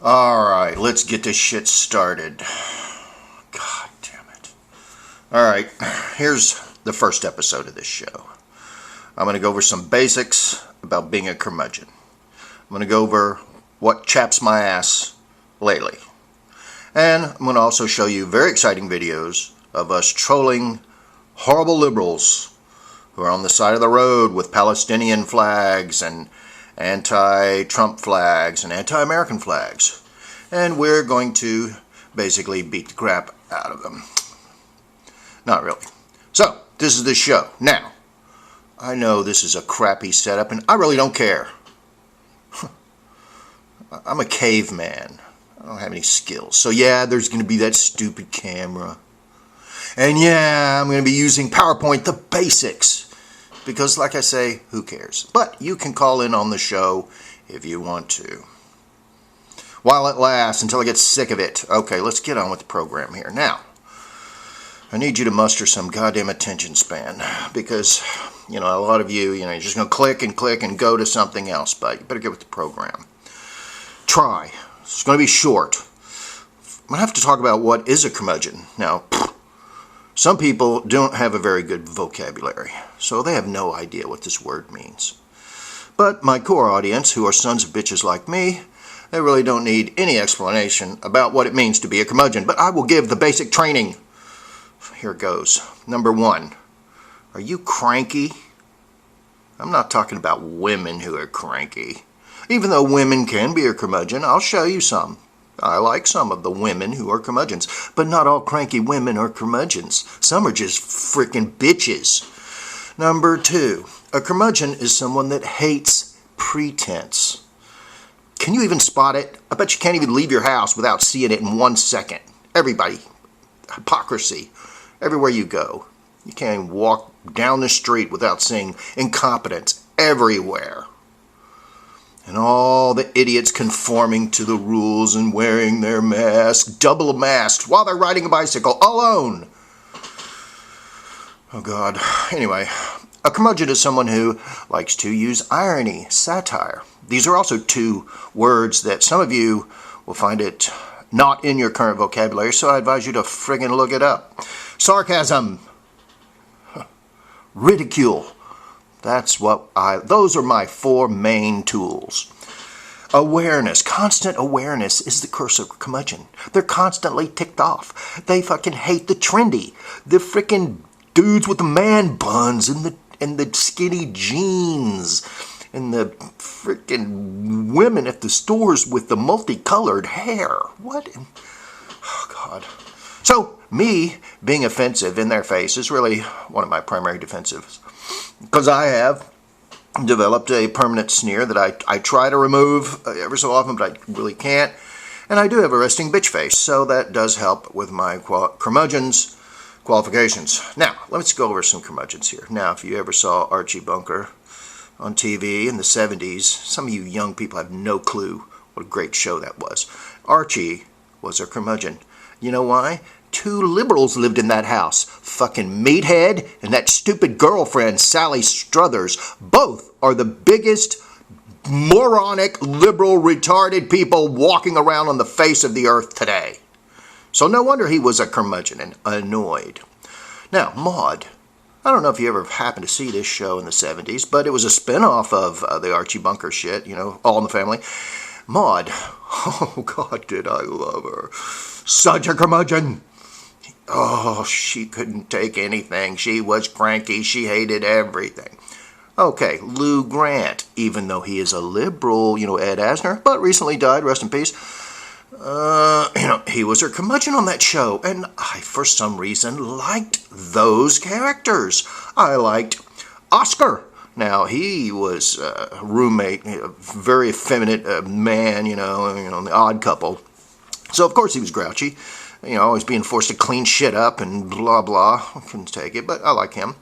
Alright, let's get this shit started. God damn it. Alright, here's the first episode of this show. I'm going to go over some basics about being a curmudgeon. I'm going to go over what chaps my ass lately. And I'm going to also show you very exciting videos of us trolling horrible liberals who are on the side of the road with Palestinian flags and anti-Trump flags and anti-American flags. And we're going to basically beat the crap out of them. Not really. So, this is the show. Now, I know this is a crappy setup and I really don't care. I'm a caveman. I don't have any skills. So yeah, there's going to be that stupid camera. And yeah, I'm going to be using PowerPoint, the basics. Because like I say, who cares? But you can call in on the show if you want to. While it lasts, until I get sick of it. Okay, let's get on with the program here. Now, I need you to muster some goddamn attention span. Because, a lot of you, you're just going to click and go to something else. But you better get with the program. Try. It's going to be short. I'm going to have to talk about what is a curmudgeon. Now, some people don't have a very good vocabulary, so they have no idea what this word means. But my core audience, who are sons of bitches like me, they really don't need any explanation about what it means to be a curmudgeon, but I will give the basic training. Here goes. Number 1, are you cranky? I'm not talking about women who are cranky. Even though women can be a curmudgeon, I'll show you some. I like some of the women who are curmudgeons, but not all cranky women are curmudgeons. Some are just freaking bitches. Number 2, a curmudgeon is someone that hates pretense. Can you even spot it? I bet you can't even leave your house without seeing it in 1 second. Everybody. Hypocrisy. Everywhere you go. You can't even walk down the street without seeing incompetence everywhere. And all the idiots conforming to the rules and wearing their masks, double masked, while they're riding a bicycle, alone. Oh God. Anyway, a curmudgeon is someone who likes to use irony, satire. These are also 2 words that some of you will find it not in your current vocabulary, so I advise you to friggin' look it up. Sarcasm. Ridicule. Those are my 4 main tools. Awareness, constant awareness is the curse of curmudgeon. They're constantly ticked off. They fucking hate the trendy. The frickin' dudes with the man buns and the skinny jeans. And the frickin' women at the stores with the multicolored hair. What? Oh God. So, me being offensive in their face is really one of my primary defensives. Because I have developed a permanent sneer that I try to remove every so often, but I really can't. And I do have a resting bitch face, so that does help with my curmudgeon's qualifications. Now, let's go over some curmudgeons here. Now, if you ever saw Archie Bunker on TV in the 70s, some of you young people have no clue what a great show that was. Archie was a curmudgeon. You know why? 2 liberals lived in that house. Fucking Meathead and that stupid girlfriend, Sally Struthers. Both are the biggest moronic, liberal, retarded people walking around on the face of the earth today. So no wonder he was a curmudgeon and annoyed. Now, Maude. I don't know if you ever happened to see this show in the 70s, but it was a spin-off of the Archie Bunker shit, All in the Family. Maude. Oh, God, did I love her. Such a curmudgeon. Oh, she couldn't take anything. She was cranky. She hated everything. Okay, Lou Grant, even though he is a liberal, Ed Asner, but recently died, rest in peace. He was a curmudgeon on that show, and I, for some reason, liked those characters. I liked Oscar. Now, he was a roommate, a very effeminate man, the Odd Couple. So, of course, he was grouchy. Always being forced to clean shit up and blah, blah. I couldn't take it, but I like him.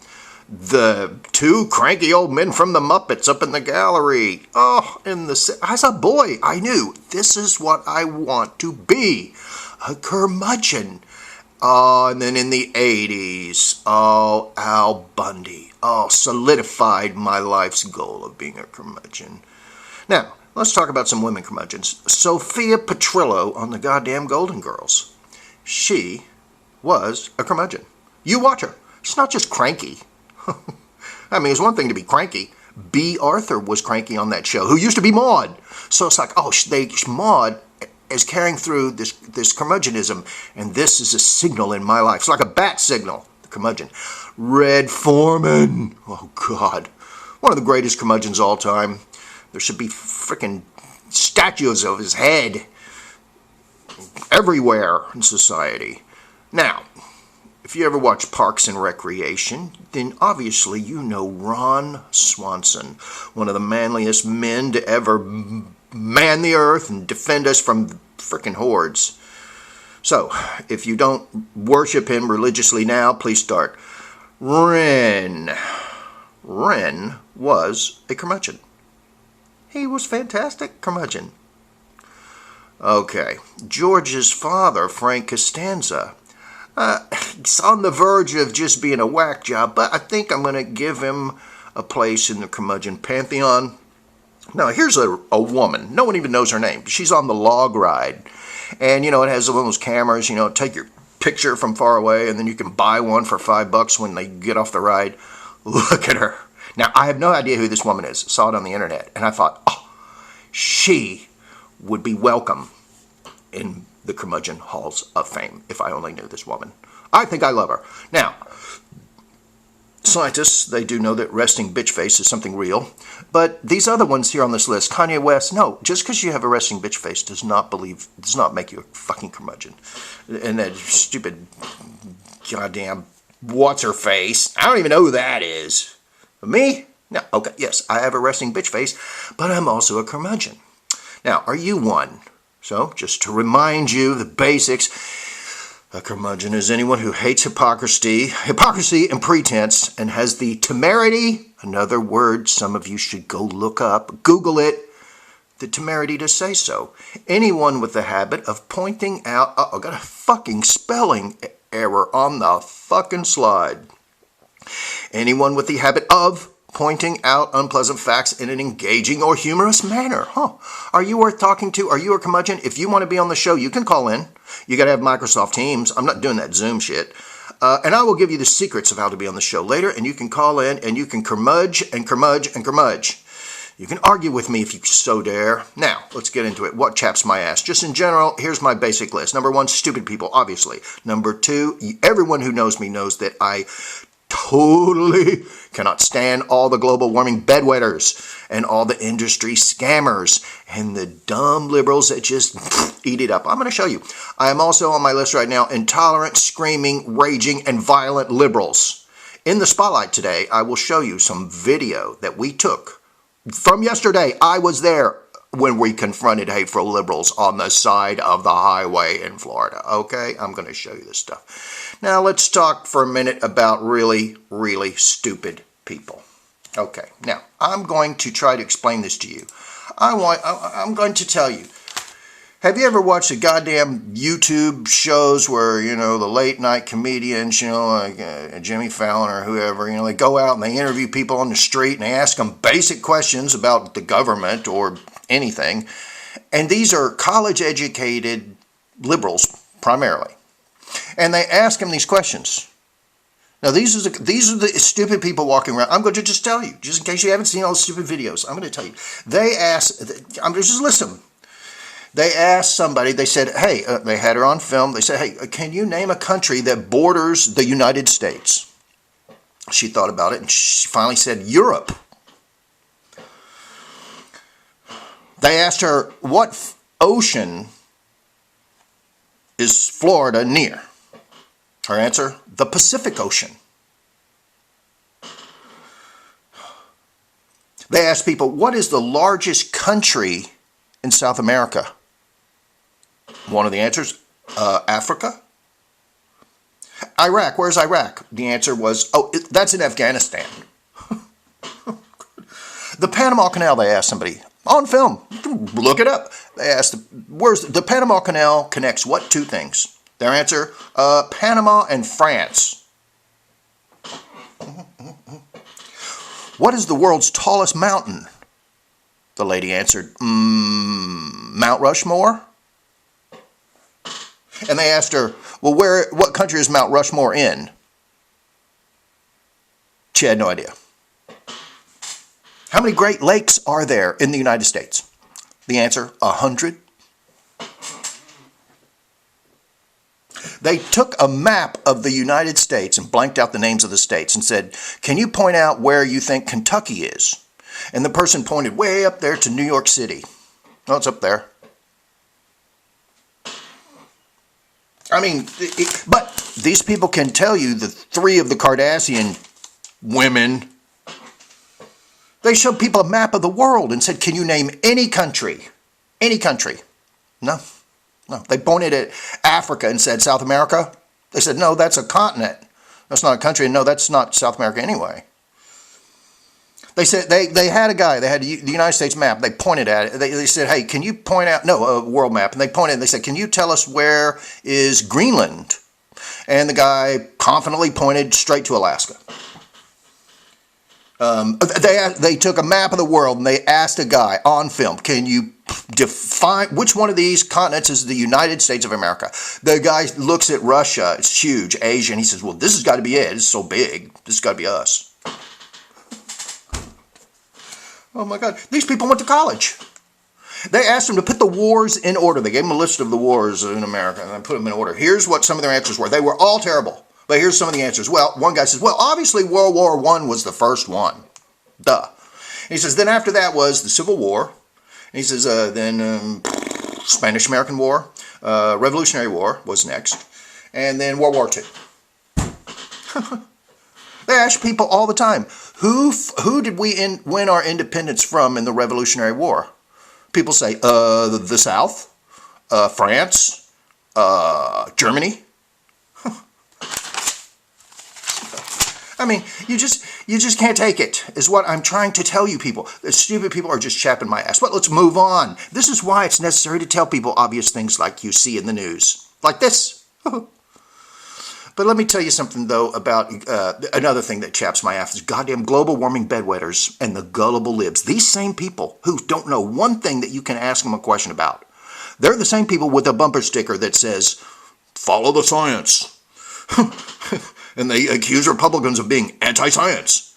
The 2 cranky old men from the Muppets up in the gallery. Oh, as a boy, I knew this is what I want to be. A curmudgeon. Oh, and then in the 80s, Al Bundy. Solidified my life's goal of being a curmudgeon. Now, Let's talk about some women curmudgeons. Sophia Petrillo on the goddamn Golden Girls. She was a curmudgeon. You watch her. She's not just cranky. I mean, it's one thing to be cranky. B. Arthur was cranky on that show, who used to be Maude. So it's like, oh, Maude is carrying through this curmudgeonism, and this is a signal in my life. It's like a bat signal, the curmudgeon. Red Foreman. Oh, God. One of the greatest curmudgeons of all time. There should be freaking statues of his head everywhere in society. Now, if you ever watch Parks and Recreation, then obviously you know Ron Swanson, one of the manliest men to ever man the earth and defend us from freaking hordes. So, if you don't worship him religiously now, please start. Ren was a curmudgeon. He was fantastic curmudgeon. Okay, George's father, Frank Costanza. He's on the verge of just being a whack job, but I think I'm going to give him a place in the curmudgeon pantheon. Now, here's a woman. No one even knows her name. She's on the log ride. And, it has one of those cameras, take your picture from far away, and then you can buy one for $5 when they get off the ride. Look at her. Now, I have no idea who this woman is. Saw it on the internet. And I thought, oh, she would be welcome in the Curmudgeon Halls of Fame if I only knew this woman. I think I love her. Now, scientists, they do know that resting bitch face is something real. But these other ones here on this list, Kanye West, no, just because you have a resting bitch face does not make you a fucking curmudgeon. And that stupid goddamn what's-her-face, I don't even know who that is. Me? No, okay, yes, I have a resting bitch face, but I'm also a curmudgeon. Now, are you one? So, just to remind you the basics, a curmudgeon is anyone who hates hypocrisy and pretense, and has the temerity, another word some of you should go look up, Google it, the temerity to say so. Anyone with the habit of pointing out, I got a fucking spelling error on the fucking slide. Anyone with the habit of pointing out unpleasant facts in an engaging or humorous manner. Are you worth talking to? Are you a curmudgeon? If you want to be on the show, you can call in. You got to have Microsoft Teams. I'm not doing that Zoom shit. And I will give you the secrets of how to be on the show later, and you can call in, and you can curmudge and curmudge and curmudge. You can argue with me if you so dare. Now, let's get into it. What chaps my ass? Just in general, here's my basic list. Number 1, stupid people, obviously. Number 2, everyone who knows me knows that I totally cannot stand all the global warming bedwetters and all the industry scammers and the dumb liberals that just eat it up. I'm going to show you. I am also on my list right now, intolerant, screaming, raging, and violent liberals. In the spotlight today, I will show you some video that we took from yesterday. I was there when we confronted hateful liberals on the side of the highway in Florida. Okay, I'm going to show you this stuff. Now let's talk for a minute about really, really stupid people. Okay, now I'm going to try to explain this to you. I'm going to tell you. Have you ever watched the goddamn YouTube shows where, the late night comedians, like Jimmy Fallon or whoever, they go out and they interview people on the street and they ask them basic questions about the government or anything. And these are college-educated liberals, primarily. And they ask them these questions. Now, these are the stupid people walking around. I'm going to just tell you, just in case you haven't seen all the stupid videos, I'm going to tell you. They asked, I'm going to just list them. They asked somebody, they said, hey, they had her on film. They said, hey, can you name a country that borders the United States? She thought about it, and she finally said, Europe. They asked her, what ocean is Florida near? Her answer, the Pacific Ocean. They asked people, what is the largest country in South America? One of the answers, Africa. Iraq, where's Iraq? The answer was, that's in Afghanistan. The Panama Canal, they asked somebody, on film, look it up. They asked, where's the Panama Canal connects what two things? Their answer, Panama and France. What is the world's tallest mountain? The lady answered, Mount Rushmore? And they asked her, well, what country is Mount Rushmore in? She had no idea. How many Great Lakes are there in the United States? The answer, 100. They took a map of the United States and blanked out the names of the states and said, can you point out where you think Kentucky is? And the person pointed way up there to New York City. Oh, it's up there. I mean, but these people can tell you the 3 of the Kardashian women. They showed people a map of the world and said, can you name any country? Any country. No. They pointed at Africa and said, South America? They said, no, that's a continent. That's not a country. And no, that's not South America anyway. They said, they had a guy, they had the United States map. They pointed at it. They said, hey, can you point out, no, a world map. And they pointed and they said, can you tell us where is Greenland? And the guy confidently pointed straight to Alaska. They took a map of the world and they asked a guy on film, can you define which one of these continents is the United States of America? The guy looks at Russia, it's huge, Asia, and he says, well, this has got to be it. It's so big. This has got to be us. Oh my God, these people went to college. They asked them to put the wars in order. They gave them a list of the wars in America and put them in order. Here's what some of their answers were. They were all terrible. But here's some of the answers. Well, one guy says, well, obviously World War I was the first one. Duh. And he says, then after that was the Civil War. And he says, then Spanish-American War, Revolutionary War was next. And then World War II. They ask people all the time, who did we win our independence from in the Revolutionary War? People say, the South, France, Germany. I mean, you just can't take it, is what I'm trying to tell you people. The stupid people are just chapping my ass. But let's move on. This is why it's necessary to tell people obvious things like you see in the news. Like this. But let me tell you something, though, about another thing that chaps my ass is goddamn global warming bedwetters and the gullible libs. These same people who don't know one thing that you can ask them a question about. They're the same people with a bumper sticker that says, follow the science. And they accuse Republicans of being anti-science.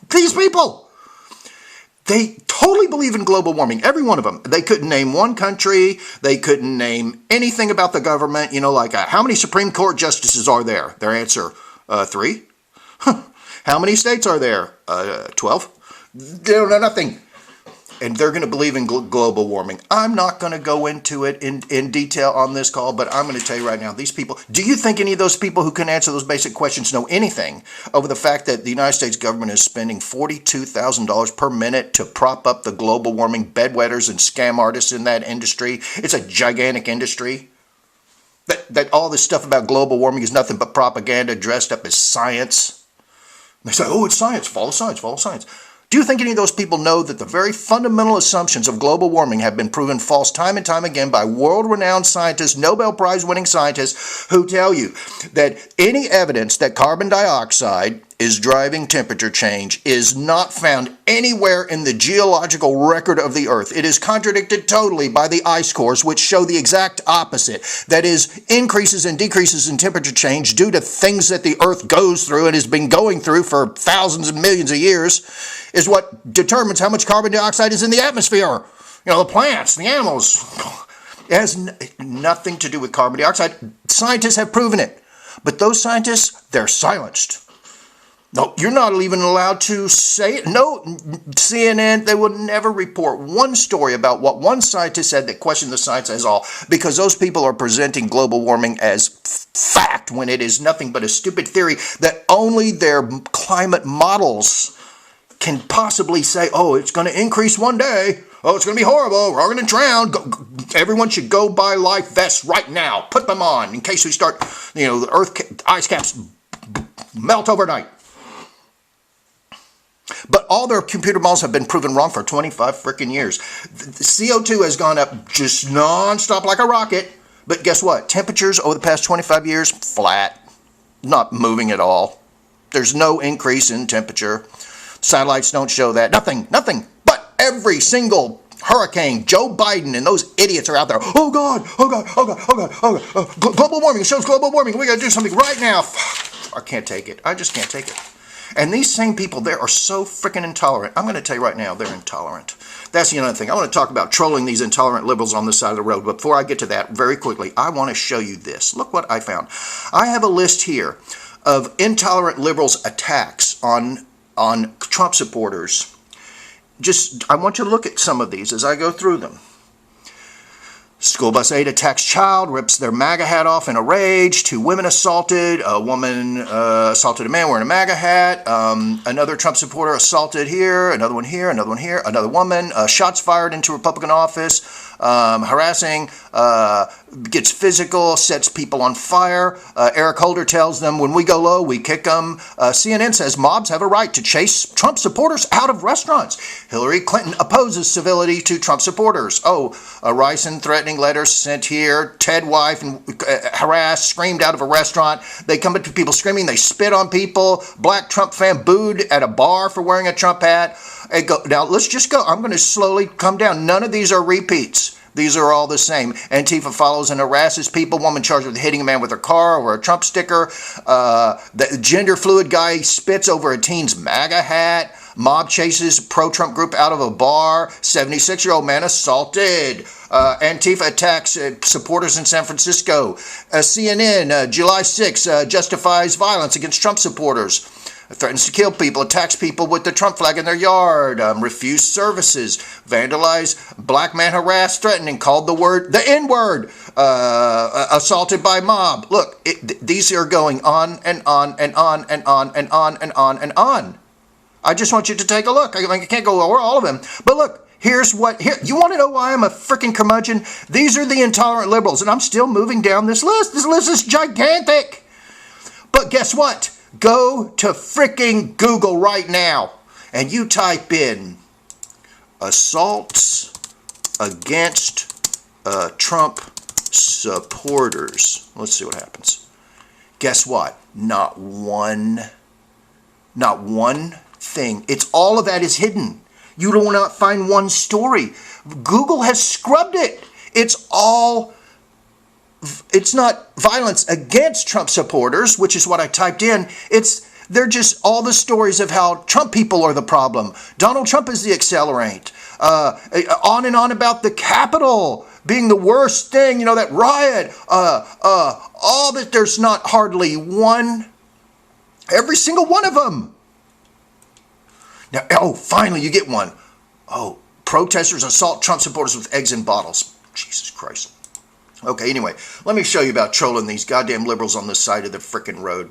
These people! They totally believe in global warming, every one of them. They couldn't name one country. They couldn't name anything about the government. You know, like how many Supreme Court justices are there? Their answer, 3. How many states are there? 12. They don't know nothing. And they're going to believe in global warming. I'm not going to go into it in detail on this call, but I'm going to tell you right now, these people, do you think any of those people who can answer those basic questions know anything over the fact that the United States government is spending $42,000 per minute to prop up the global warming bedwetters and scam artists in that industry? It's a gigantic industry. That all this stuff about global warming is nothing but propaganda dressed up as science. They say, oh, it's science, follow science, follow science. Do you think any of those people know that the very fundamental assumptions of global warming have been proven false time and time again by world-renowned scientists, Nobel Prize-winning scientists, who tell you that any evidence that carbon dioxide is driving temperature change is not found anywhere in the geological record of the Earth? It is contradicted totally by the ice cores, which show the exact opposite. That is, increases and decreases in temperature change due to things that the Earth goes through and has been going through for thousands and millions of years is what determines how much carbon dioxide is in the atmosphere. You know, the plants, the animals. It has nothing to do with carbon dioxide. Scientists have proven it. But those scientists, they're silenced. No, you're not even allowed to say it. No, CNN, they will never report one story about what one scientist said that questioned the science as all, because those people are presenting global warming as fact when it is nothing but a stupid theory that only their climate models can possibly say, oh, it's going to increase one day. Oh, it's going to be horrible. We're all going to drown. Everyone should go buy life vests right now. Put them on in case we start, the Earth ice caps melt overnight. But all their computer models have been proven wrong for 25 freaking years. The CO2 has gone up just nonstop like a rocket. But guess what? Temperatures over the past 25 years, flat. Not moving at all. There's no increase in temperature. Satellites don't show that. Nothing. But every single hurricane, Joe Biden and those idiots are out there. Oh God, oh God, oh God, oh God, oh God. Global warming, it shows global warming. We got to do something right now. I can't take it. I just can't take it. And these same people there are so freaking intolerant. I'm going to tell you right now, they're intolerant. That's the other thing. I want to talk about trolling these intolerant liberals on the side of the road. But before I get to that, very quickly, I want to show you this. Look what I found. I have a list here of intolerant liberals' attacks on Trump supporters. I want you to look at some of these as I go through them. School bus aide attacks child, rips their MAGA hat off in a rage. 2 women assaulted. A woman assaulted a man wearing a MAGA hat. Another Trump supporter assaulted here. Another one here. Another one here. Another woman. Shots fired into Republican office. Harassing. Gets physical. Sets people on fire. Eric Holder tells them, when we go low, we kick them. CNN says mobs have a right to chase Trump supporters out of restaurants. Hillary Clinton opposes civility to Trump supporters. Ricin threatening letters sent here. Ted wife and harassed, screamed out of a restaurant. They come up to people screaming. They spit on people. Black Trump fan booed at a bar for wearing a Trump hat. Now, let's just go. I'm going to slowly come down. None of these are repeats. These are all the same. Antifa follows and harasses people. Woman charged with hitting a man with her car or a Trump sticker. The gender fluid guy spits over a teen's MAGA hat. Mob chases pro-Trump group out of a bar. 76-year-old man assaulted. Antifa attacks supporters in San Francisco. CNN, July 6, justifies violence against Trump supporters. Threatens to kill people, attacks people with the Trump flag in their yard, refused services, vandalized, black man harassed, threatening, called the N-word, assaulted by mob. Look, these are going on and on and on and on and on and on and on. I just want you to take a look. I can't go over all of them, but look. Here, you want to know why I'm a freaking curmudgeon? These are the intolerant liberals, and I'm still moving down this list. This list is gigantic. But guess what? Go to freaking Google right now, and you type in assaults against Trump supporters. Let's see what happens. Guess what? Not one thing. It's all of that is hidden. You will not find one story. Google has scrubbed it. It's not violence against Trump supporters, which is what I typed in. They're just all the stories of how Trump people are the problem. Donald Trump is the accelerant. On and on about the Capitol being the worst thing, that riot. All that, there's not hardly one. Every single one of them. Now, finally you get one. Protesters assault Trump supporters with eggs in bottles. Jesus Christ. Okay, anyway, let me show you about trolling these goddamn liberals on the side of the frickin' road.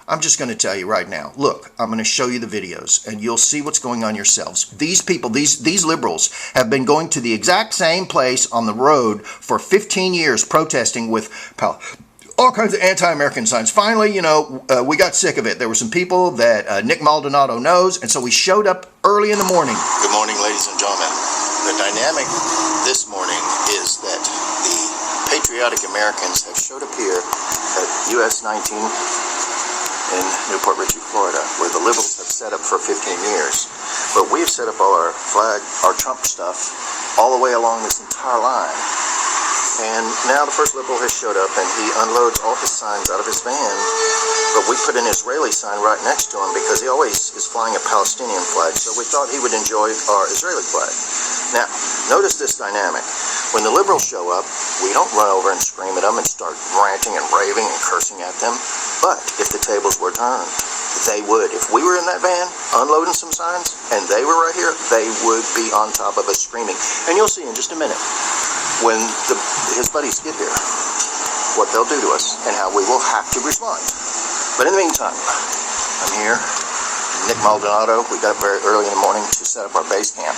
I'm just going to tell you right now. Look, I'm going to show you the videos, and you'll see what's going on yourselves. These people, these liberals, have been going to the exact same place on the road for 15 years protesting with all kinds of anti-American signs. Finally, we got sick of it. There were some people that Nick Maldonado knows, and so we showed up early in the morning. Good morning, ladies and gentlemen. The dynamic this morning is that the patriotic Americans have showed up here at US 19 in Newport Richey, Florida, where the liberals have set up for 15 years. But we've set up all our flag, our Trump stuff, all the way along this entire line. And now the first liberal has showed up, and he unloads all his signs out of his van. But we put an Israeli sign right next to him because he always is flying a Palestinian flag. So we thought he would enjoy our Israeli flag. Now, notice this dynamic. When the liberals show up, we don't run over and scream at them and start ranting and raving and cursing at them. But if the tables were turned, they would. If we were in that van unloading some signs and they were right here, they would be on top of us screaming. And you'll see in just a minute when his buddies get here what they'll do to us and how we will have to respond. But in the meantime, I'm here. Nick Maldonado. We got up very early in the morning to set up our base camp.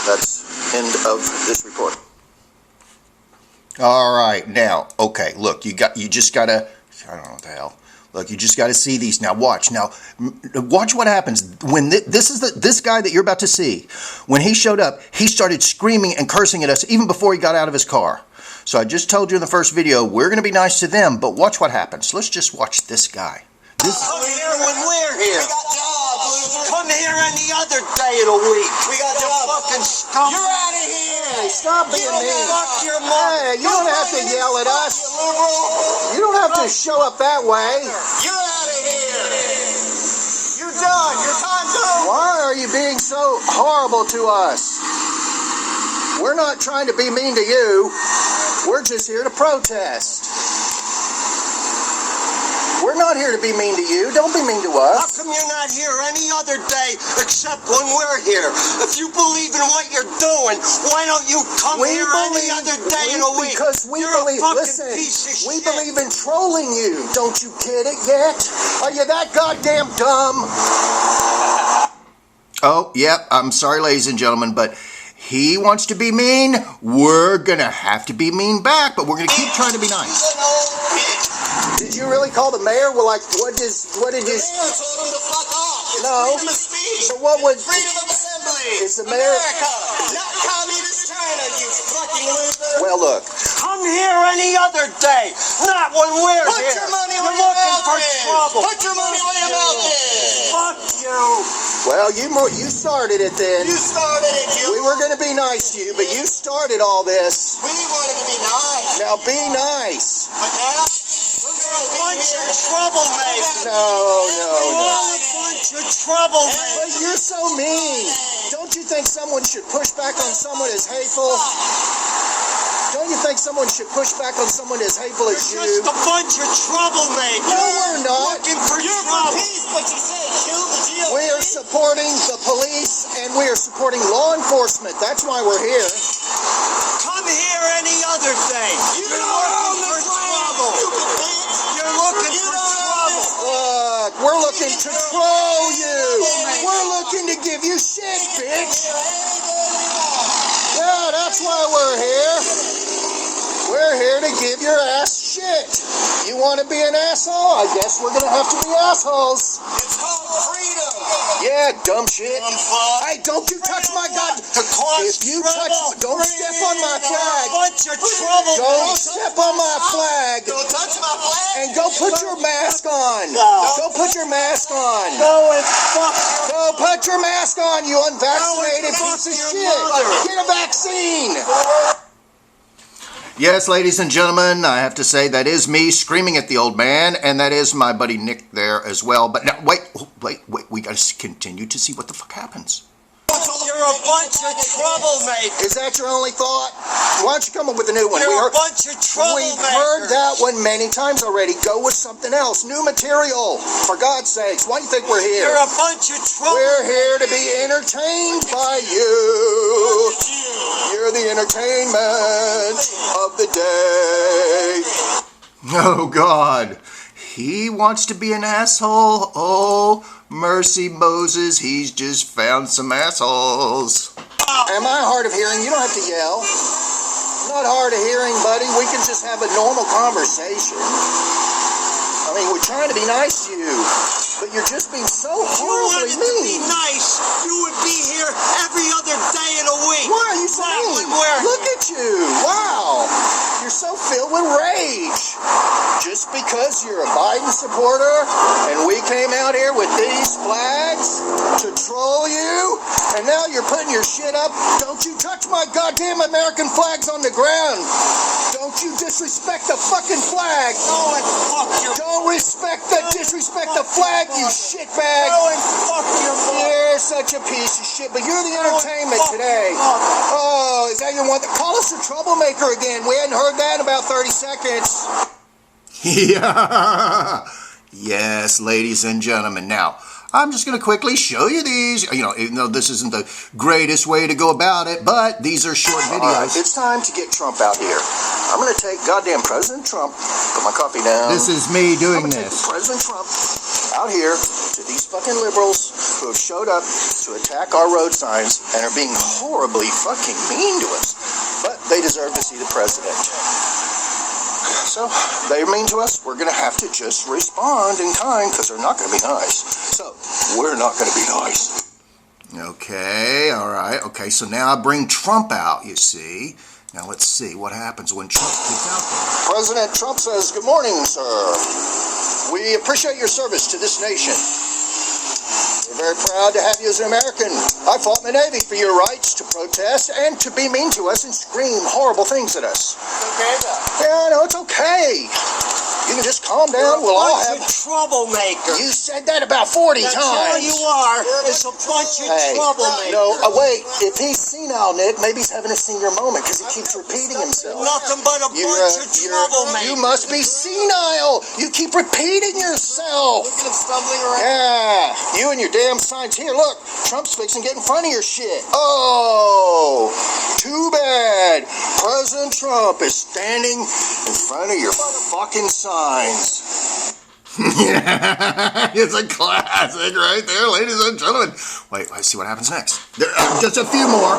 That's end of this report. All right, now, okay, look, you just gotta, I don't know what the hell. Look, you just got to see these. Now watch. Now watch what happens when this guy that you're about to see. When he showed up, he started screaming and cursing at us even before he got out of his car. So I just told you in the first video, we're going to be nice to them, but watch what happens. Let's just watch this guy. Come here when we're here. We got jobs. Come here any other day of the week. We got jobs. Fucking scum. You're out of here. Hey, stop being mean. Fuck your mom. Hey, you don't have to yell at us. You don't have to show up that way. You're out of here. You're done. Your time's over. Why are you being so horrible to us? We're not trying to be mean to you. We're just here to protest. We're not here to be mean to you. Don't be mean to How us. come you're not here any other day except when we're here? If you believe in what you're doing, why don't you come here any other day in a week? Because we You're believe, a fucking listen, piece of we shit. believe in trolling you. Don't you get it yet? Are you that goddamn dumb? Oh, yep. I'm sorry, ladies and gentlemen, but he wants to be mean. We're going to have to be mean back, but we're going to keep trying to be nice. Did you really call the mayor? Well, like, what did you... The mayor told him to fuck off. It's No. freedom of speech. So what would... Freedom of assembly. Is the mayor... America, not communist China, you fucking loser. Well, look. Come here any other day, not when we're Put here. your money You're where your looking mouth for is. trouble. Put your money where your mouth is. Fuck you. Well, you started it then. You started it, you. We were going to be nice to you, but you started all this. We wanted to be nice. Now be nice. But now, You're a bunch of troublemakers. No. You're a bunch of troublemakers. But you're so mean. Don't you think someone should push back on someone as hateful? Don't you think someone should push back on someone as hateful as You're you? just a bunch of troublemakers. No, we're not. Looking for you're for trouble. peace, but you said kill the GOP. We are supporting the police and we are supporting law enforcement. That's why we're here. Come here any other day. You You're don't own looking this for land, trouble. stupid bitch. You're looking You for don't own trouble. this Look, we're looking to troll you. We're looking to give you shit, bitch. Yeah, that's why we're here. We're here to give your ass shit. You want to be an asshole? I guess we're going to have to be assholes. It's called freedom. Yeah, dumb shit. Dumb fuck. Hey, don't you touch my god. To cause If you trouble. touch, don't step on my flag. Bunch of trouble. Don't step on my flag. Don't touch my flag. And go put your mask on. Go put your mask on. Go and fuck your Go put your mask on, you unvaccinated piece of shit. Get a vaccine. Yes, ladies and gentlemen, I have to say that is me screaming at the old man, and that is my buddy Nick there as well. But now, wait, we got to continue to see what the fuck happens. You're a bunch of troublemakers. Is that your only thought? Why don't you come up with a new one? You're a bunch of We've heard troublemakers. that one many times already. Go with something else. New material. For God's sakes, why do you think we're here? You're a bunch of troublemakers. We're here to be entertained by you. You're the entertainment of the day. Oh, God. He wants to be an asshole. Oh, mercy Moses. He's just found some assholes. Am I hard of hearing? You don't have to yell. Not hard of hearing, buddy. We can just have a normal conversation. I mean, we're trying to be nice to you, but you're just being so You horribly wanted to be mean. nice. You would be here every other day of the week. Why are you so Not mean? when we're Look at you. Wow. You're so filled with rage. Just because you're a Biden supporter and we came out here with these flags to troll you, and now you're putting your shit up. Don't you touch my goddamn American flags on the ground. Don't you disrespect the fucking flag. Go and fuck your Disrespect the flag, you shitbag. Go and fuck your mom. You're such a piece of shit, but you're the entertainment today. Oh, is that your one? Call us a troublemaker again. We hadn't heard that in about 30 seconds. Yeah. Yes, ladies and gentlemen. Now, I'm just going to quickly show you these. You know, even though this isn't the greatest way to go about it, but these are short videos. All right, it's time to get Trump out here. I'm going to take goddamn President Trump. Put my coffee down. This is me doing I'm gonna this. take President Trump out here to these fucking liberals who have showed up to attack our road signs and are being horribly fucking mean to us. But they deserve to see the president. So, they're mean to us. We're going to have to just respond in kind because they're not going to be nice. So, we're not going to be nice. Okay, all right. Okay, so now I bring Trump out, you see. Now, let's see what happens when Trump gets out there. President Trump says, "Good morning, sir." We appreciate your service to this nation. We're very proud to have you as an American. I fought in the Navy for your rights to protest and to be mean to us and scream horrible things at us. Okay, though. Yeah, no, it's okay. You can just calm down. We'll all have... troublemakers. You said that about 40 That's times. all you are. Is a bunch of troublemakers. No, wait. If he's senile, Nick, maybe he's having a senior moment because he keeps repeating himself. Nothing but a bunch of troublemakers. You must be senile. You keep repeating yourself. Look at him stumbling around. Yeah, you and your damn signs. Here, look. Trump's fixing to get in front of your shit. Oh, too bad. President Trump is standing in front of your fucking signs. It's a classic right there, ladies and gentlemen. Wait, let's see what happens next. There are just a few more.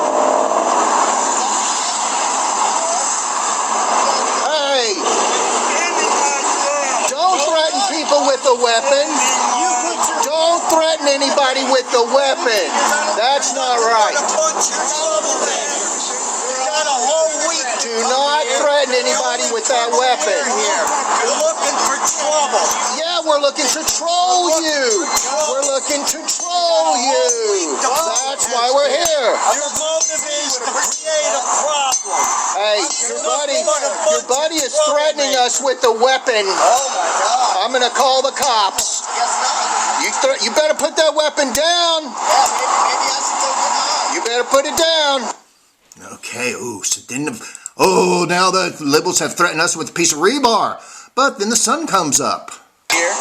Hey, don't threaten people with a weapon. Don't threaten anybody with a weapon. That's not right. Do not threaten anybody with that weapon. You're looking for trouble. Yeah, we're looking to troll you. We're looking to troll you. That's why we're here. Your motive is to create a problem. Hey, your buddy is threatening us with a weapon. Oh my God. I'm gonna call the cops. You better put that weapon down. Maybe I should go get mine. You better put it down. Okay, so then now the liberals have threatened us with a piece of rebar. But then the sun comes up. Here,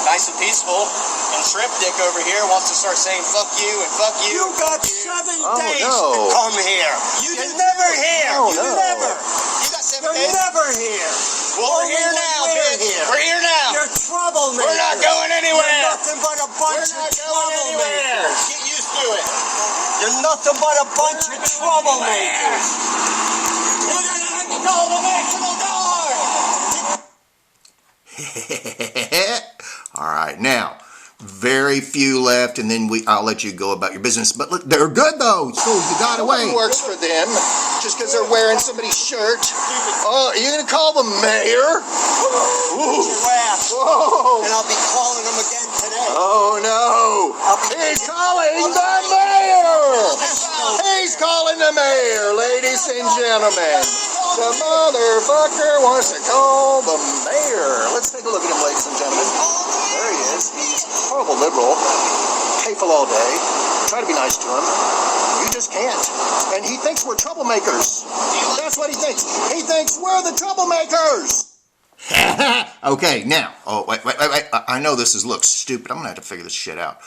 nice and peaceful, and Shrimp Dick over here wants to start saying fuck you and fuck you. You got 7 days no. to come here. You're never here. Oh, You no. never. You got 7 You're days? never here. Well, we're here now, bitch. We're here now. You're troublemakers. We're not going anywhere. You're nothing but a bunch of troublemakers. Get used to it. You're nothing but a bunch of troublemakers. Call the National Guard. All right, now, very few left, and then I'll let you go about your business. But look, they're good, though, so you got away. It works for them just because they're wearing somebody's shirt. Oh, are you going to call the mayor? Ooh. Whoa. And I'll be calling them again today. Oh, no. He's calling the mayor. He's calling the mayor, ladies and gentlemen. The motherfucker wants to call the mayor. Let's take a look at him, ladies and gentlemen. There he is. Horrible liberal. Hateful all day. Try to be nice to him. You just can't. And he thinks we're troublemakers. That's what he thinks. He thinks we're the troublemakers. Okay, now. Oh, wait. I know this looks stupid. I'm going to have to figure this shit out.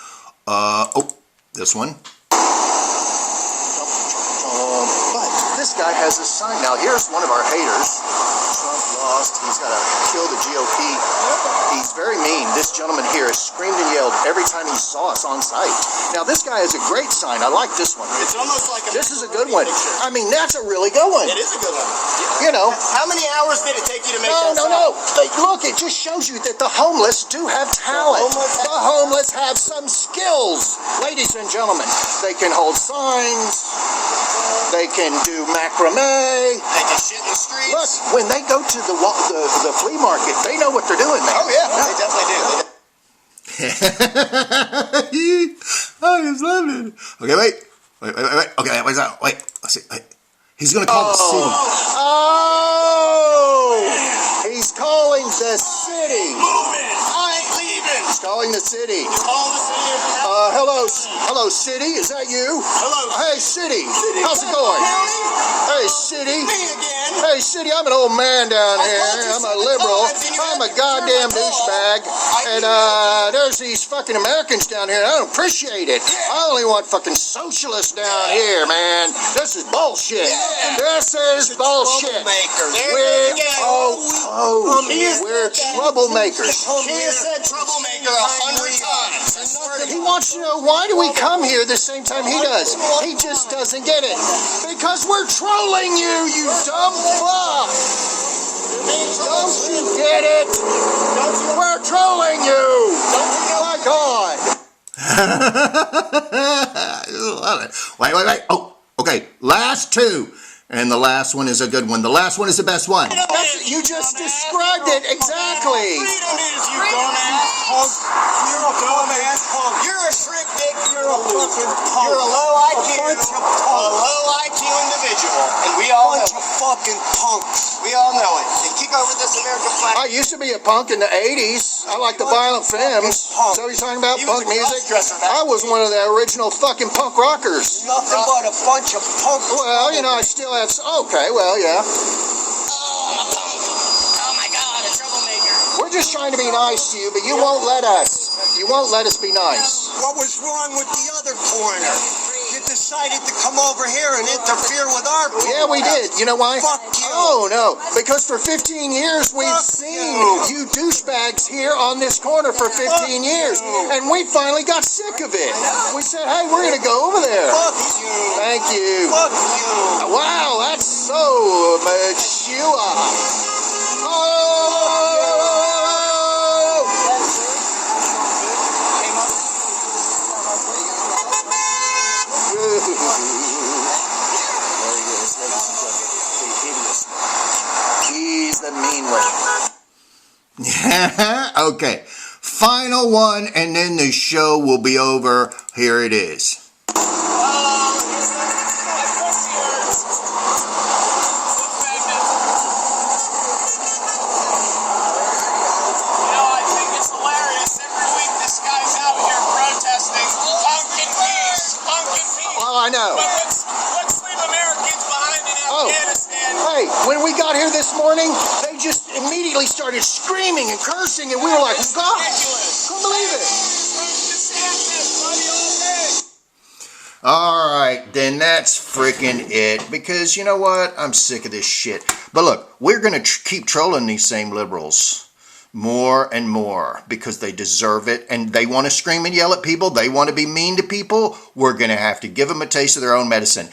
This one. But this guy has a sign. Now, here's one of our haters. Trump lost. He's got to kill the GOP. He's very mean. This gentleman here has screamed and yelled every time he saw us on site. Now, this guy has a great sign. I like this one. It's almost like a... This is a good one. I mean, that's a really good one. It is a good one. You know. How many hours did it take you to make that sign? No. Like, look, it just shows you that the homeless do have talent. The homeless have some skills. Ladies and gentlemen, they can hold signs. They can do macrame. They can shit in the streets. Look, when they go to the flea market, they know what they're doing, man. Oh, yeah. They definitely do. I just loved it. Okay, wait. Okay, wait. Let's see. Wait. He's going to call the city. Oh! He's calling the city. Moving. I ain't leaving. He's calling the city. Call the city. Hello, city. Is that you? Hello. Hey, city. How's it going? Hey, city. Me again. Hey, city. I'm an old man down here. I'm a liberal. I'm a goddamn douchebag. And there's these fucking Americans down here. I don't appreciate it. I only want fucking socialists down here, man. This is bullshit. This is bullshit. We're troublemakers. She has said troublemaker 100 times. He wants to know, why do we come here the same time he does? He just doesn't get it. Because we're trolling you, you dumb fuck. Don't you get it? We're trolling you. My God. I love it. Wait. Oh, okay. Last two. And the last one is a good one. The last one is the best one. You just described it exactly. Freedom is, you dumbass punk. You're a dumbass punk. You're a shrimp dick. You're a fucking punk. You're a low IQ, individual, and we all know bunch of fucking punks. We all know it. They kick over this American flag. I used to be a punk in the 80s. I like the Violent Femmes. So you're talking about He punk was a music? cross-dresser back I was one of the original fucking punk rockers. Nothing but a bunch of punks. Well, you know, I still have... Okay, well, yeah. Oh my God, a troublemaker. We're just trying to be nice to you, but you won't let us. You won't let us be nice. What was wrong with the other corner? You decided to come over here and interfere with our people. Yeah, we did. You know why? Fuck you. Oh, no. Because for 15 years, we've Fuck seen you. you douchebags here on this corner for 15 years. you. And we finally got sick of it. We said, hey, we're going to go over there. Fuck you. Thank you. Fuck you. Wow, that's so mature. He's the mean one. Okay. Final one, and then the show will be over. Here it is. Oh, I know. Let's leave Americans behind in Afghanistan. Hey, when we got here this morning, they just immediately started screaming and cursing, and we were like, God, couldn't believe it. All right, then that's freaking it. Because you know what? I'm sick of this shit. But look, we're going to keep trolling these same liberals more and more because they deserve it. And they want to scream and yell at people. They want to be mean to people. We're going to have to give them a taste of their own medicine.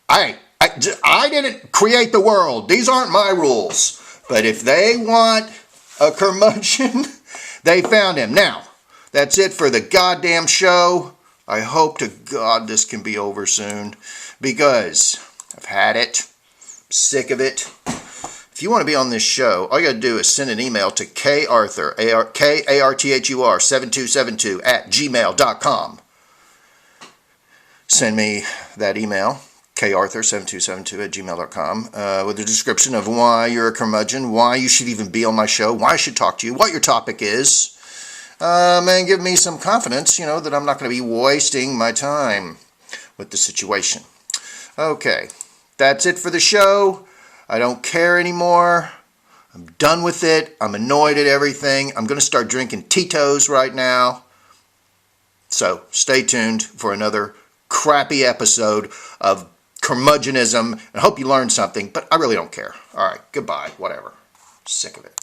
I didn't create the world. These aren't my rules. But if they want a curmudgeon, they found him. Now, that's it for the goddamn show. I hope to God this can be over soon because I've had it. I'm sick of it. If you want to be on this show, all you got to do is send an email to karthur, K-A-R-T-H-U-R 7272 @gmail.com. Send me that email, karthur7272 @gmail.com, with a description of why you're a curmudgeon, why you should even be on my show, why I should talk to you, what your topic is. And give me some confidence, you know, that I'm not going to be wasting my time with the situation. Okay, that's it for the show. I don't care anymore. I'm done with it. I'm annoyed at everything. I'm going to start drinking Tito's right now. So stay tuned for another crappy episode of curmudgeonism. I hope you learned something, but I really don't care. All right, goodbye, whatever. Sick of it.